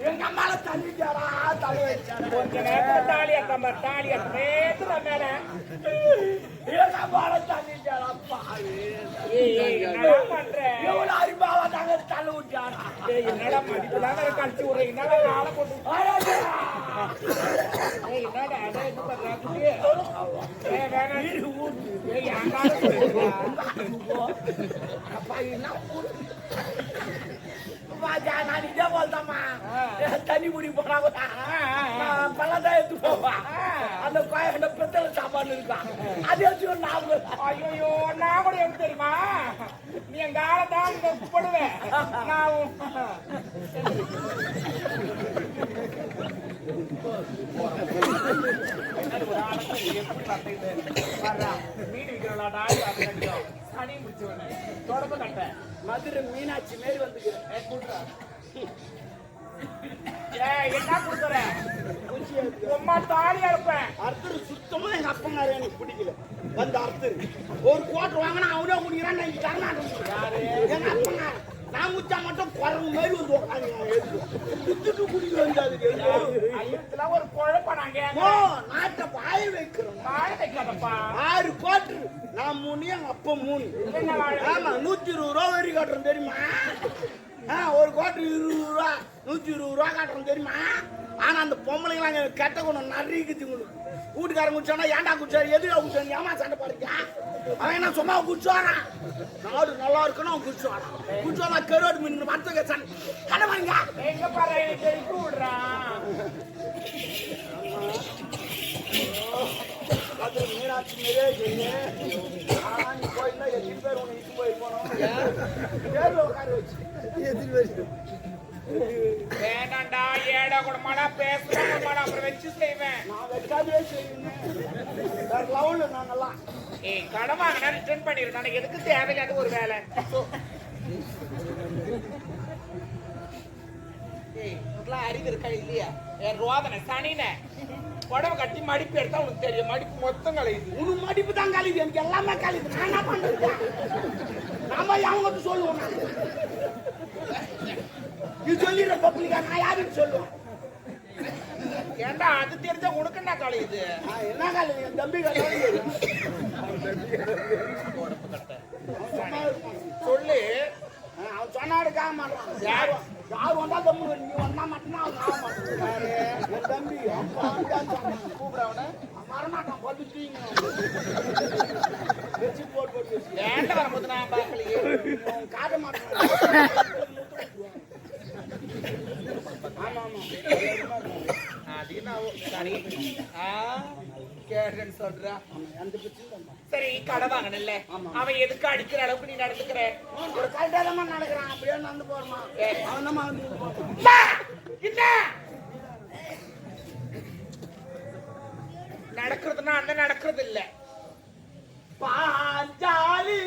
எங்க அம்மால தள்ளிட்டாரா தலை வச்சாரா கொஞ்ச நேரத்துல தாலியா நேத்துல மேல எங்க அம்மால தள்ளிட்டாரா பாரு என்னடா பண்ற எவ்வளவு அறிவாவா தாங்க தள்ளி விட்டாரா என்னடா மடிப்புலாம் கழிச்சு விடுற என்னடா காலை போட்டு என்னடா அதை என்ன பண்றாங்க நான் இதே போல்தாம்மா தண்ணி குடி போனா பழதான் எடுத்து போவா அந்த கோயண்ட பித்தளை சாப்பாடு இருக்கான் அது எடுத்து ஞாபகம் ஐயோ நான் கூட எப்படி தெரியுமா நீ என் காலத்தான் போடுவேன் நான் மீன் விற்கிறா சனி முடிச்சவன தொடர்பு கட்ட மதுரை மீனாட்சி மாரி வந்துக்கிறேன் என்ன கொடுக்குற உமா தாலியா இருப்பேன் அர்த்தர் சுத்தமா எங்க அப்பங்காரு எனக்கு பிடிக்கல வந்து அர்த்தர் ஒரு கோட்டர் வாங்கினா அவனே குடிக்கிறான் எனக்கு தரமாட்டேன் எங்க அப்பங்காரு நான் முச்சா மட்டும் குறவு மாதிரி வந்து உட்காந்து குடிக்க வந்தாது ஐயத்துல ஒரு குழப்பம் நாங்க நாட்டை பாய வைக்கிறோம் வாழ வைக்காதப்பா 6 கோட்டரு நான் 3 எங்க அப்பா 3 ஆமா 120 ரூபா வரி கட்டுறோம் தெரியுமா ஒரு கோட்டர் 20 ரூபா 120 ரூபா காட்டுறோம் தெரியுமா ஆனா அந்த பொம்பளைங்களாம் கெட்ட குணம் நிறைய உங்களுக்கு வீட்டுக்காரன் குடிச்சானா ஏன்டா குடிச்சாரு எதுக்கா குடிச்சாரு ஏமா சண்டை பாருங்க அவன் என்ன சும்மா குடிச்சுவானா நாடு நல்லா இருக்குன்னு அவன் குடிச்சுவானா குடிச்சுவானா கருவாடு மீன் மரத்துக்கு சண்டை பாருங்க எங்க பாரு எனக்கு விடுறான் மீனாட்சி மேலே நீ போயிருந்தா எத்தனை பேர் உன்னை இட்டு போய் போனோம் பேர்ல உட்கார வச்சு எத்தனை பேர் வேண்டாண்டா ஏடா கூடமாடா பேசுறமாடா அப்புறம் வச்சு செய்வேன் நான் வைக்காதே செய்வேன் வேற லெவல்ல நாங்கெல்லாம் கடன் வாங்கினா ரிட்டர்ன் பண்ணிருந்தேன் எதுக்கு தேவையில்லாத ஒரு வேலை அறிவு இருக்கா இல்லையா ரோதனை சனின உடம்பு கட்டி மடிப்பு எடுத்தா உனக்கு தெரியும் மடிப்பு மொத்தம் கலையுது உனக்கு மடிப்பு தான் கலையுது எனக்கு எல்லாமே கலையுது நான் என்ன பண்றது நாம அவங்க சொல்லுவோம் நீ சொல்லிடுற பப்ளிக்கா நான் யாருக்கு சொல்லுவேன் ஏண்டா அது தெரிஞ்சா உனக்கு என்ன கலையுது என்ன கலையுது என் தம்பி கலையுது சொல்லு அவன் சொன்னாடுக்காக மாட்டான் யார் வந்தா தம்பி நீ வந்தா மட்டும்தான் அவன் ஆக மாட்டான் என் தம்பி அப்பா கூப்பிடவன வரமாட்டான் படுத்துட்டீங்க வச்சு போட்டு ஏண்ட வரும்போது நான் பார்க்கலையே காட்ட மாட்டான் ஆமா சரி கடை வாங்கல அவன் எதுக்கு அடிக்கிற அளவுக்கு நீ நடந்துக்கிற ஒரு கரெக்டாதமா நடக்கிறான் அப்படியே நடந்து போறமா அவன் நடக்கிறதுனா அந்த நடக்கிறது இல்ல பாஞ்சாலி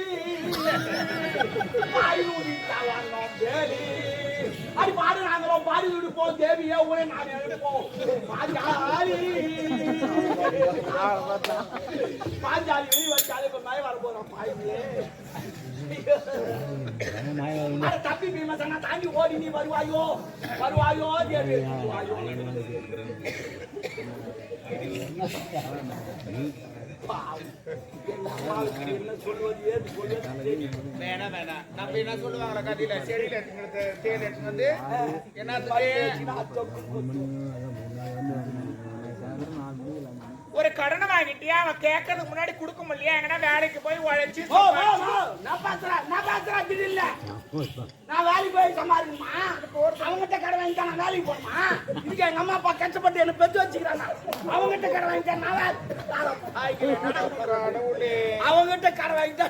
அது பாடு நாங்களும் பாடி விடுப்போம் தேவியா ஊரே நான் எடுப்போம் பாஞ்சாலி பாஞ்சாலி வெளியே வச்சாலே இப்ப மழை வர போறோம் பாயிலே தப்பி பீமசனா தாண்டி ஓடி நீ வருவாயோ வருவாயோ தேவி வருவாயோ வேணாம் வேணாம் நம்ம என்ன சொல்லுவாங்களா கதையில செடியில தேன் எடுத்து வந்து என்ன ஒரு கடனை வாங்கிட்டியா அவன் கேட்கறதுக்கு முன்னாடி கொடுக்க முடியலையா எங்கன்னா வேலைக்கு போய் உழைச்சு நான் வேலைக்கு போய் சம்பாதிக்கணுமா அவங்ககிட்ட கடை வாங்கிட்டா நான் வேலைக்கு போகணுமா இதுக்கு எங்க அம்மா அப்பா கஷ்டப்பட்டு என்ன பெற்று வச்சுக்கிறாங்க அவங்ககிட்ட கடை வாங்கிட்டா நான் அவங்ககிட்ட கடை வாங்கிட்டா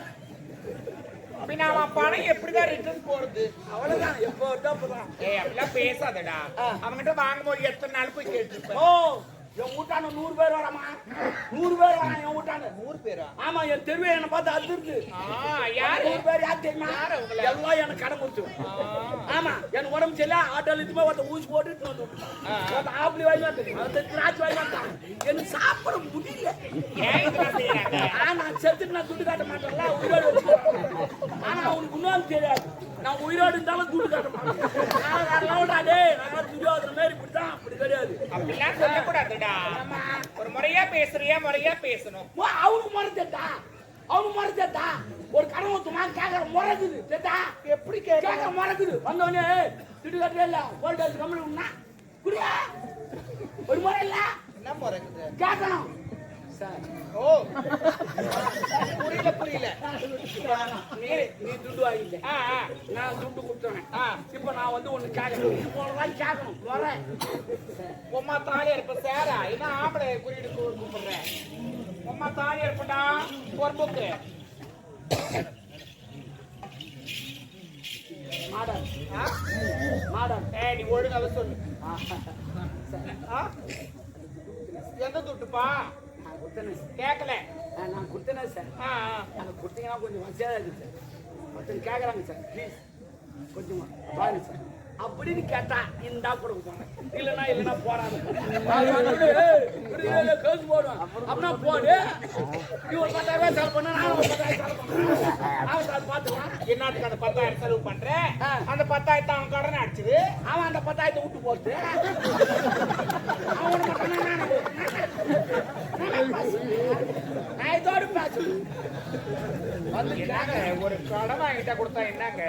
அப்படின்னா அவன் பணம் எப்படிதான் ரிட்டர்ன் போறது அவ்வளவுதான் எப்போ தான் அப்படிலாம் பேசாதடா அவங்ககிட்ட வாங்கும்போது எத்தனை நாள் போய் கேட்டுருப்பேன் ஓ என் வீட்டான 100 பேர் வராமா 100 பேர் வரான் என் வீட்டான 100 பேரா ஆமா என் தெருவே என்ன பார்த்து அதிர்ந்து யாரு 100 பேர் யார் தெரியுமா எல்லாம் எனக்கு கடன் கொடுத்து ஆமா எனக்கு உடம்பு சரியில்லை ஆட்டோல இதுமே ஒருத்த ஊசி போட்டு வந்து ஆப்பிளி வாங்கி வந்து திராட்சை வாங்கி வந்தான் எனக்கு சாப்பிட முடியல நான் செத்துட்டு நான் துட்டு காட்ட மாட்டேன்ல உயிரோடு வச்சுக்கிறேன் முறை சேத்தா ஒரு கடன் ஊத்துமா கேட்கற முறைக்குது சேத்தா எப்படி கேட்கற முறைக்குது வந்தோடனே திட்டு கட்டுறே இல்ல வோல்டேஜ் கம்மி உண்ணா குடியா ஒரு முறை இல்ல என்ன முறைக்குது கேட்கணும் சார் ஓ புரியல நீ துண்டு வாங்கிட்ட நான் துண்டு கொடுத்துறேன் இப்ப நான் வந்து ஒண்ணு கேட்கணும் கேட்கணும் வரேன் உம்மா தாலியா இருப்ப சேரா என்ன ஆம்பளை குறியீடு கூப்பிடுறேன் உம்மா தாலியா இருப்படா பொறுப்புக்கு மாடன் மாடன் நீ ஒழுங்கால சொல்லு எந்த துட்டுப்பா கேட்கல நான் கொடுத்தேனே சார் அதை கொடுத்தீங்கன்னா கொஞ்சம் வசதியாக இருக்கு சார் ஒருத்தர் கேட்குறாங்க சார் ப்ளீஸ் கொஞ்சமா பாருங்க சார் அப்படின்னு கேட்டா இந்தா கொடுக்க போனேன் இல்லைன்னா போறாங்க கேஸ் போடுவேன் அப்படின்னா போடு நீ ஒரு 10,000 செலவு பண்ண நான் ஒரு 10,000 செலவு பண்ணேன் பார்த்துக்கலாம் என்னத்துக்கு அந்த 10,000 செலவு பண்றேன் அந்த 10,000 அவன் கடனை அடிச்சுது அவன் அந்த 10,000 விட்டு போட்டு அவனை நான் இதோடு பேசு என்னங்க ஒரு கடன் வாங்கிட்டா கொடுத்தா என்னங்க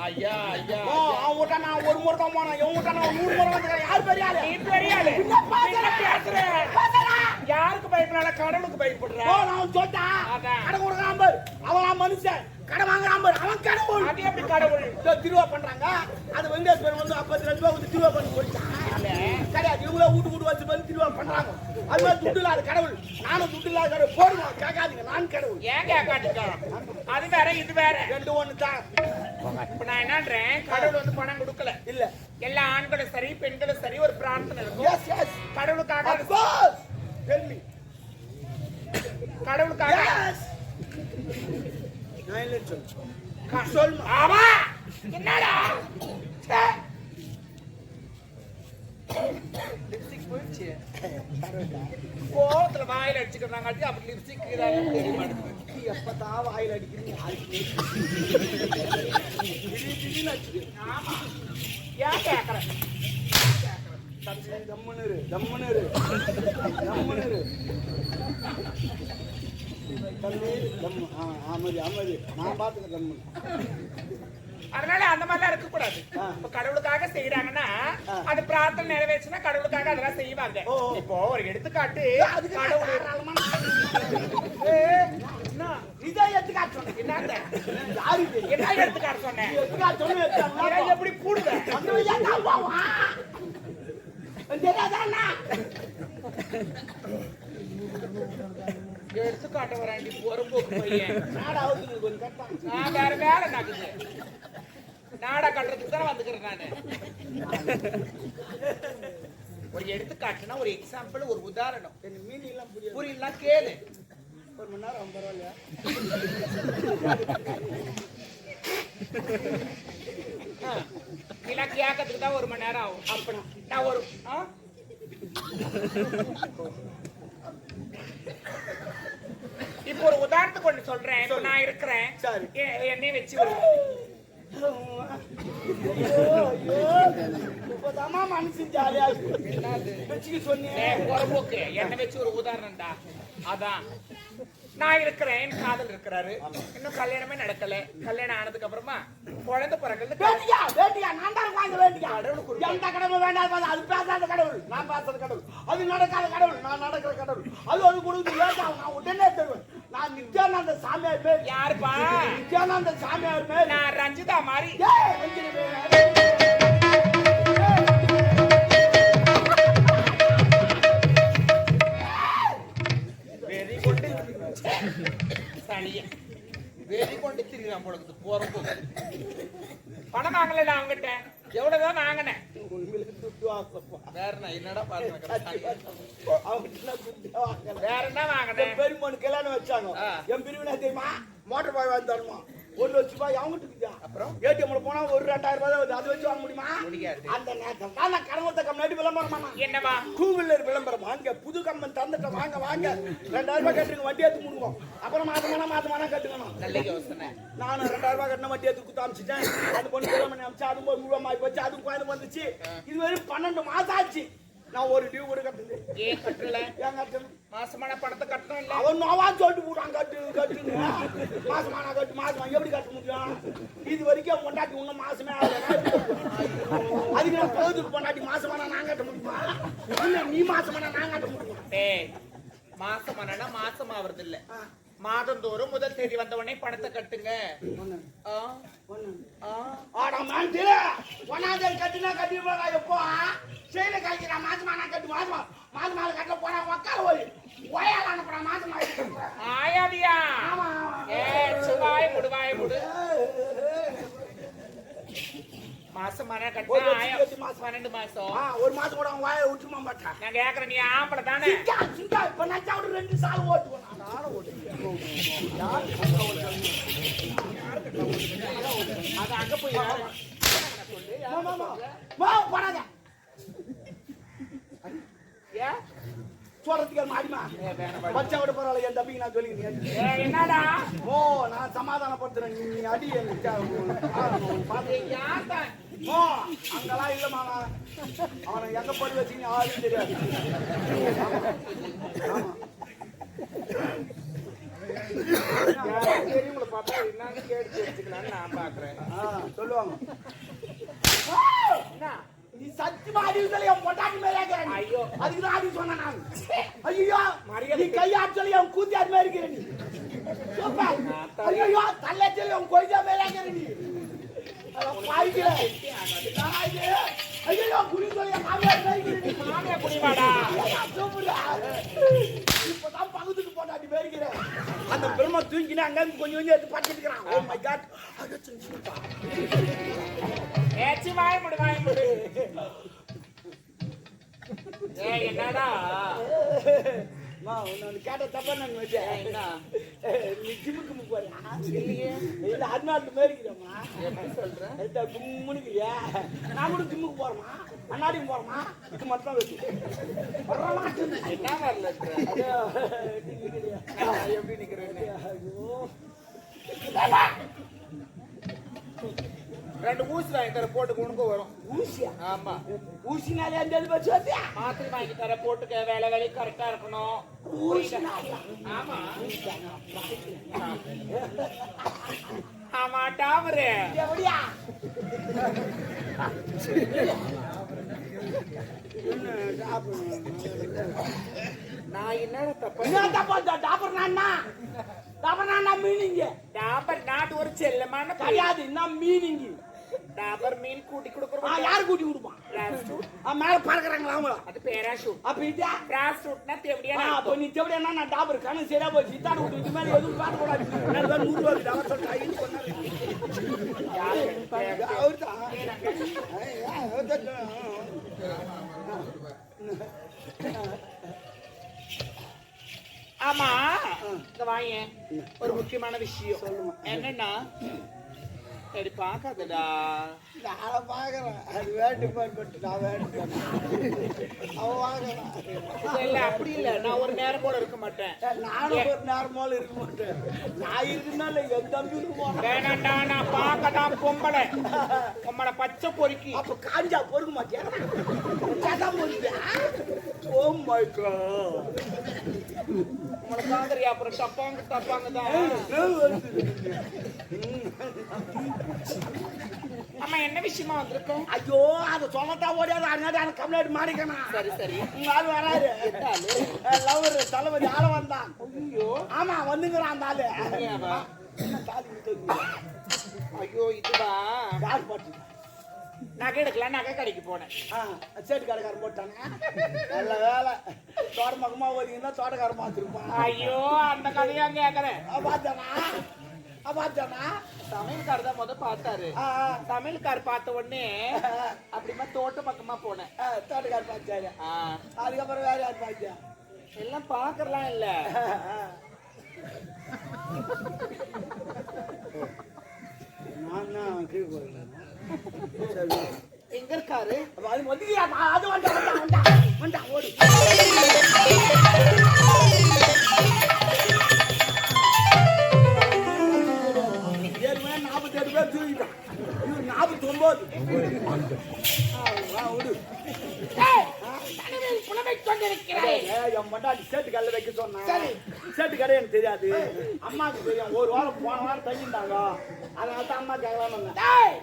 ஐயா அவன் விட்டா நான் ஒரு முறை தான் போனேன் இவன் விட்டா நான் 100 முறை வந்துக்கிறேன் யார் பெரியாளு நீ பெரியாளு யாருக்கு பயப்படாத கடவுளுக்கு பயப்படுற நான் சொல்லிட்டேன் கடை கொடுக்குறான் பாரு அவன் மனுஷன் கடை வாங்குறான் பாரு அவன் கடவுள் அது எப்படி கடவுள் திருவா பண்றாங்க அது வெங்கடேஸ்வரன் வந்து 52 ரூபா வந்து திருவா பண்ணி போயிட்டான் கிடையாது இவங்கள வீட்டு வச்சு பண்ணி திருவா பண்றாங்க அது மாதிரி துட்டு இல்லாத கடவுள் நானும் துட்டு இல்லாத கடவுள் போடுவோம் கேட்காதீங்க நான் கடவுள் ஏன் கேட்காதீங்க அது வேற இது வேற ரெண்டு ஒண்ணு தான் இப்ப நான் என்னன்றேன் கடவுள் வந்து பணம் கொடுக்கல இல்ல எல்லா ஆண்களும் சரி பெண்களும் சரி ஒரு பிரார்த்தனை இருக்கும் கடவுளுக்காக கடவுளுக்காக என்னடா லிப்ஸ்டிக் போயிடுச்சு கோவத்துல வாயில அடிச்சுக்கிறாங்க அப்படி லிப்ஸ்டிக் தெரிய மாட்டேங்குது எப்பதான் வாயில் அடிக்கிறீங்க ஏன் கேக்குறேன் தம்முனரு நான் பாத்துக்க தம்மு அதனால அந்த மாதிரிலாம் இருக்க கூடாது இப்ப கடவுளுக்காக செய்யறாங்கன்னா அது பிரார்த்தனை நிறைவேச்சுன்னா கடவுளுக்காக அதெல்லாம் செய்வாங்க இப்போ ஒரு எடுத்துக்காட்டு என்ன எடுத்துக்காட்டு சொன்னேன் எப்படி கூடுத எடுத்துக்காட்ட வராண்டி பொறுப்போக்கு பையன் நான் வேற வேலை நடக்குது நாடா கட்டுறதுக்கு தானே வந்துக்கிறேன் நானு ஒரு எடுத்துக்காட்டுனா ஒரு எக்ஸாம்பிள் ஒரு உதாரணம் மீனிங் புரியல கேளு 1 மணி நேரம் பரவாயில்லையா இல்ல கேட்கறதுக்கு தான் 1 மணி நேரம் ஆகும் அப்பனா நான் ஒரு இப்போ ஒரு உதாரணத்துக்கு ஒண்ணு சொல்றேன் இப்ப நான் இருக்கிறேன் என்னைய வச்சு மனசு ஜாலியா சொன்னேன் என்ன வச்சு ஒரு உதாரணம்டா அதான் நான் இருக்கிறேன் என் காதல் இருக்கிறாரு இன்னும் கல்யாணமே நடக்கல கல்யாணம் ஆனதுக்கு அப்புறமா குழந்தை பிறகு கடவுள் வேண்டாம் அது பேசாத கடவுள் நான் பேசாத கடவுள் அது நடக்காத கடவுள் நான் நடக்கிற கடவுள் அது ஒரு கொடுத்து நான் உடனே தருவேன் நான் நித்யானந்த சாமியார் பேர் யாருப்பா நித்யானந்த சாமியார் பேர் நான் ரஞ்சிதா மாதிரி வெறி கொண்டு திரிகிறான் பொழுது போறப்போ பணம் வாங்கல நான் அவங்கிட்ட எவ்வளவுதான் வாங்கினேன் வேற என்னடா பாருங்க வேற என்ன வாங்கினேன் பெருமனு கல்யாணம் வச்சாங்க என் பிரிவினா தெரியுமா மோட்டர் பாய் வாங்கி தருமா 1 லட்ச ரூபாய் அவங்ககிட்ட இருக்குதா அப்புறம் ஏடிஎம்ல போனா ஒரு 2000 ரூபாய் வருது அது வச்சு வாங்க முடியுமா முடியாது அந்த நேரத்துல தான் நான் கடவுத்த கம்பெனி விளம்பரமா என்னவா 2 வீலர் விளம்பரம் அங்க புது கம்பெனி தந்துட்ட வாங்க 2000 ரூபாய் கட்டுங்க வட்டி ஏத்து முடுவோம் அப்புறம் மாதமான கட்டுக்கணும் நல்ல யோசனை நான் 2000 ரூபாய் கட்டின வட்டி ஏத்து குத்து அமிச்சிட்டேன் அந்த பொண்ணு கிளம்பி அமிச்சு அது 100 ரூபாய் போச்சு அது கோயில் வந்துச்சு இது வெறும் 12 மாசம் ஆச்சு நான் ஒரு டியூ கூட கட்டல. ஏன் கட்டல? ஏன் கட்டணும்? மாசமான பணத்தை கட்டணும் இல்ல? அவன் நோவா சொல்லிட்டு போட்டான் கட்டுன்னு. மாசமான மாசமா எப்படி கட்ட முடியும்? இது வரைக்கும் பொண்டாட்டி இன்னும் மாசமே ஆகல. அதுக்கு நான் போதுக்கு பொண்டாட்டி மாசமான நான் கட்ட முடியுமா? இல்ல நீ மாசமான நான் கட்ட முடியுமா? மாசமானா மாசம் ஆவறது இல்ல, மாதந்தோறும் முதல் தேதி வந்த உடனே பணத்தை கட்டுங்க. கட்டுனா கட்டி எப்போ செயல கழிக்கிறா மாசமான கட்டு மாசமா மாசமால கட்டல போனா உக்கார போய் ஓயால அனுப்புறா மாசமா ஆயாதியா. சுவாய் முடுவாய் முடு மாசமான கட்டினா 12 மாசம். ஒரு மாசம் கூட அவன் வாயை விட்டுமா மாட்டான். நான் கேக்குறேன், நீ ஆம்பளை தானே? இப்ப நச்சா விட்டு 2 சால் ஓட்டுவேன். அது அங்க போய் போறாங்க சொல்றதுக்கு மாடிமா பச்சா விட பரவாயில்ல. என் தம்பிக்கு நான் சொல்லிக்கிறேன். என்னடா? நான் சமாதானப்படுத்துறேன். நீ அடி அங்கெல்லாம் இல்ல மாமா. அவனை எங்க போய் வச்சீங்க ஆளும் தெரியாது. பெரியவங்களை பார்த்தா என்னன்னு கேட்டு வச்சுக்கலான்னு நான் பாக்குறேன். சொல்லுவாங்க நீ சத்தியமா அடி சொல்லி என் பொண்டாட்டி மேலே இருக்கிறேன். ஐயோ அதுக்குதான் அடி சொன்னேன் நான். ஐயோ நீ கையாட்டு சொல்லி என் கூத்தியார் மேலே இருக்கிற நீ. ஐயோ தள்ள சொல்லி என் கொய்யா மேலே இருக்கிற நீ. ஐயோ குடி சொல்லி என் மாமியார் மேலே இருக்கிற நீ. மாமியா குடிவாடா இப்பதான் பகுதிக்கு பொண்டாட்டி மேலே இருக்கிறேன். அந்த பெருமை தூங்கினா அங்க கொஞ்சம் கொஞ்சம் எடுத்து பட்டிட்டு இருக்கிறான். ஓ மை காட் ஏச்சி வாய் முடு வாய் முடு. என்னடா கேட்ட தப்பா நான் வச்சேன். நீ ஜிம்முக்கு போறியா? இல்ல அண்ணாட்டு மேரிக்கிறோமா? சொல்றேன் கும்முனுக்கிறியா? நான் கூட ஜிம்முக்கு போறோமா? அண்ணாடியும் போறோமா? இது மட்டும் வச்சு என்ன வரல எப்படி நிக்கிறேன்னு 2 ஊசி வாங்கி தர போட்டுக்கு உனக்கு வரும். ஊசியா? ஆமா ஊசினாலே அந்த வச்சு வச்சியா? மாத்திரை வாங்கி தர போட்டுக்க வேலை கரெக்டா இருக்கணும். ஆமா ஆமா டாமரு எப்படியா? நான் என்னடா தப்பா டாபர் நான்னா மீனிங்க. டாபர் நாட் ஒரு செல்லமான கிடையாது. என்ன மீனிங்க? டாபர் மீன் கூட்டி கொடுக்குறோம். யார் கூட்டி கொடுப்பான்? மேல பறக்குறாங்களா அவங்க? அது பேராஷூட். அப்ப இதா பேராஷூட்னா தேவடியா? அப்ப நீ தேவடியா? நான் டாபர் கண்ணு சரியா போச்சு. இத்தாடு விட்டு இது மேல எதுவும் பாட்டு கூடாது. நான் 100 ரூபாய் டாபர் சொல்லிட்டாங்க சொன்னாரு. அவர்தான் ஆமா இந்த வாங்க ஒரு முக்கியமான விஷயம். சொல்லுங்க. என்னன்னா சரி பாக்காதடா. நான் பாக்குறேன். அது வேட்டு போட்டு நான் வேட்டு அவ வாங்குறான். இல்ல அப்படி இல்ல, நான் ஒரு நேரம் போல இருக்க மாட்டேன். நானும் ஒரு நேரம் போல இருக்க மாட்டேன். நான் இருக்குனால என் தம்பி வேணாண்டா. நான் பாக்கதான் பொம்பளை பச்சை பொறுக்கி. அப்ப காஞ்சா பொறுக்க மாட்டியா? ஓ மை காட் உங்களை பாக்குறியா? அப்புறம் தப்பாங்க தான். ஆமா என்ன விஷயமா வந்திருக்கோம்? ஐயோ அதை சொன்னதான் ஓடியாது. அதனால கம்ப்ளைண்ட் மாறிக்கணும். சரி உங்க ஆள் வராரு. லவர் தலைவர் யார வந்தான்? ஐயோ ஆமா வந்துங்கிறான் அந்த ஆளு. ஐயோ இதுவா யார் பாட்டு? நகை எடுக்கலாம். நகை கடைக்கு போனேன். சேட்டு கடைக்காரன் போட்டாங்க. நல்ல வேலை. தோட்டமக்கமா ஓடிங்கன்னா தோட்டக்காரன் பார்த்துருப்பான். ஐயோ அந்த கதையா கேக்குறேன். பார்த்தானா சமையல்கார் தான் பார்த்தாரு. சமையல்கார் பார்த்த உடனே அப்படிமா தோட்ட பக்கமா போனேன். தோட்டக்காரர் பார்த்தாரு. அதுக்கப்புறம் வேற யார் பார்த்தா? எல்லாம் பாக்குறலாம் இல்ல. நான் எங்க இருக்காரு? அது வந்தா ஓடு. ஏற்கனவே 47 பேர் தூக்கிட்டான். 49 விடு. தனிமையில் புலமை கொண்டிருக்கிறேன். என் மண்டாடி சேட்டு கல்ல வைக்க சொன்னா சரி. சேட்டு கடை எனக்கு தெரியாது. அம்மாவுக்கு தெரியும். ஒரு வாரம் போன வாரம் தங்கிட்டாங்க. அதனால தான் அம்மா கேட்கலாம். டேய்,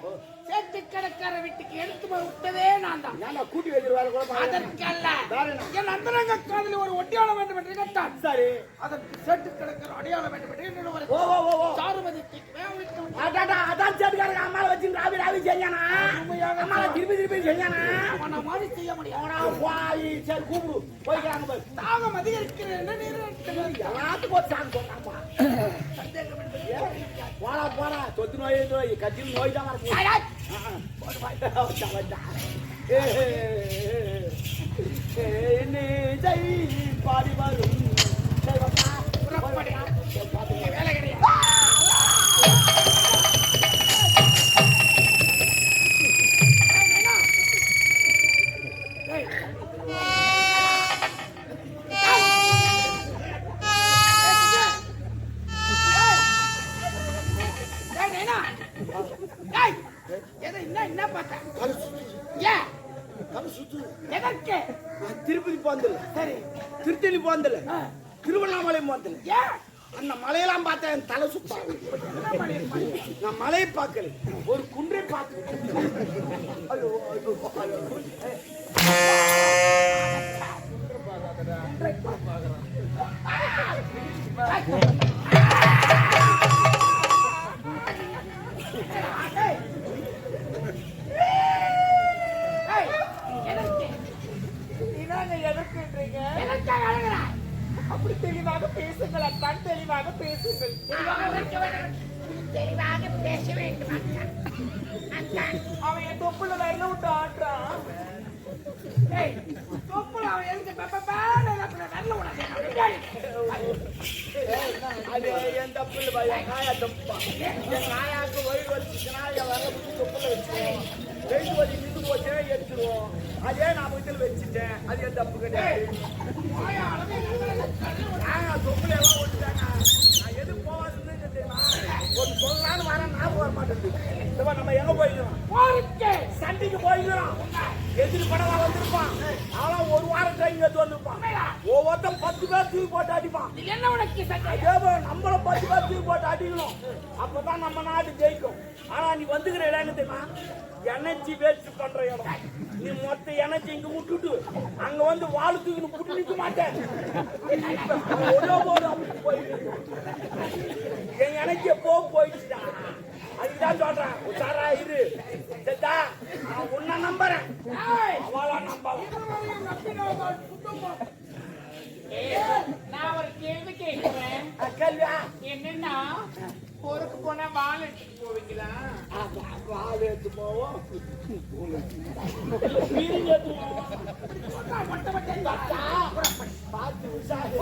சேட்டு கடைக்கார வீட்டுக்கு எடுத்து போய் விட்டதே நான் தான். நான் கூட்டி வைக்கிற கூட அதற்கல்ல வேற என்ன? என் அந்தரங்க காதலில் ஒரு ஒட்டியாளம் வேண்டும் என்று கேட்டான். சரி. அதற்கு சேட்டு கடைக்கார அடையாளம் வேண்டும் என்று என்னோட ஒரு ஓ ஓ ஓ சாருமதிக்கு வேவிட்டு அதான் சேட்டுக்காரங்க அம்மாவை வச்சு ராவி ராவி செஞ்சானா? அம்மாவை திருப்பி செஞ்சானா? அவனை மாதிரி செய்ய முடியாது. சரி கூப்பிடு போய்க்கிறாங்க போய். தாகம் அதிகரிக்கிறேன் எல்லாத்துக்கும் ஒரு சாங் சொன்னாப்பா. போடா போடா தொத்து நோய் கட்சியில் நோய் தான் வரப்போகுது. பாடி வரும் வேலை கிடையாது. என்ன பார்த்தேன்? எதற்கு? திருப்பதி போந்தல, சரி, திருத்தணி போந்தல, திருவண்ணாமலை போந்தல. ஏன் அந்த மலையெல்லாம் பார்த்தா என் தலை சுத்தாங்க. நான் மலையை பார்க்கல, ஒரு குன்றை பார்க்க. அப்படி தெளிவாக பேசுங்கள் அத்தான், தெளிவாக பேசுங்கள். தெளிவாக பேச வேண்டும். அவன் என் தொப்புல வரல விட்டு ஆடுறான். தொப்புல அவன் எழுந்து அது என் தப்பு இல்லை பாய், என் நாயா தப்பா. என் நாயாக்கு வயிறு வச்சுச்சுன்னா என் வர தொப்புல வச்சுருவோம். வெயிட் வலி நின்று போச்சுன்னா எடுத்துருவோம். அதே நான் வீட்டில் வச்சுட்டேன். அது என் தப்பு கிடையாது. தொப்புல எல்லாம் ஓட்டுட்டாங்க. நான் எது போவாதுன்னு தெரியுமா? ஒரு சொல்லலான்னு வரேன், நான் போக மாட்டேன். நம்ம எங்க போய்க்கிறோம்? சண்டைக்கு போய்க்கிறோம். எதிரி படம் வந்திருப்பான். அவன் ஒரு வாரம் டைம் எடுத்து வந்திருப்பான். ஒவ்வொருத்தன் 10 பேர் தூக்கி போட்டு அடிப்பான். என்ன உனக்கு நம்மள 10 பேர் தூக்கி போட்டு அடிக்கணும். அப்பதான் நம்ம நாடு ஜெயிக்கும். ஆனா நீ வந்துக்கிற இடம் தெரியுமா? எனர்ஜி வேஸ்ட் பண்ற இடம். நீ மொத்த எனர்ஜி இங்க விட்டுட்டு அங்க வந்து வாழு தூக்கி புட்டு நிக்க மாட்டேன். என் எனர்ஜிய போயிடுச்சுடா. அதுதான் சொல்றேன், உஷாரா இரு. சரிதா? நான் உன்னை நம்புறேன், அவளா நம்பலாம். நான் ஒரு கேள்வி கேட்கிறேன். கேள்வியா? என்னன்னா, போருக்கு போனா வாழ எடுத்துட்டு போவீங்களா? வாழ எடுத்து போவோம், பார்த்து உஷாரு.